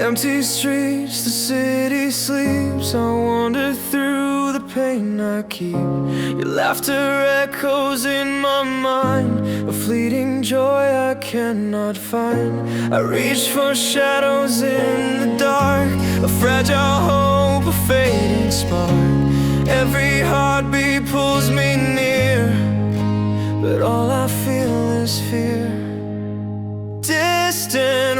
Empty streets, the city sleeps. I wander through the pain I keep. Your laughter echoes in my mind, a fleeting joy I cannot find. I reach for shadows in the dark, a fragile hope, a fading spark. Every heartbeat pulls me near, but all I feel is fear. Distant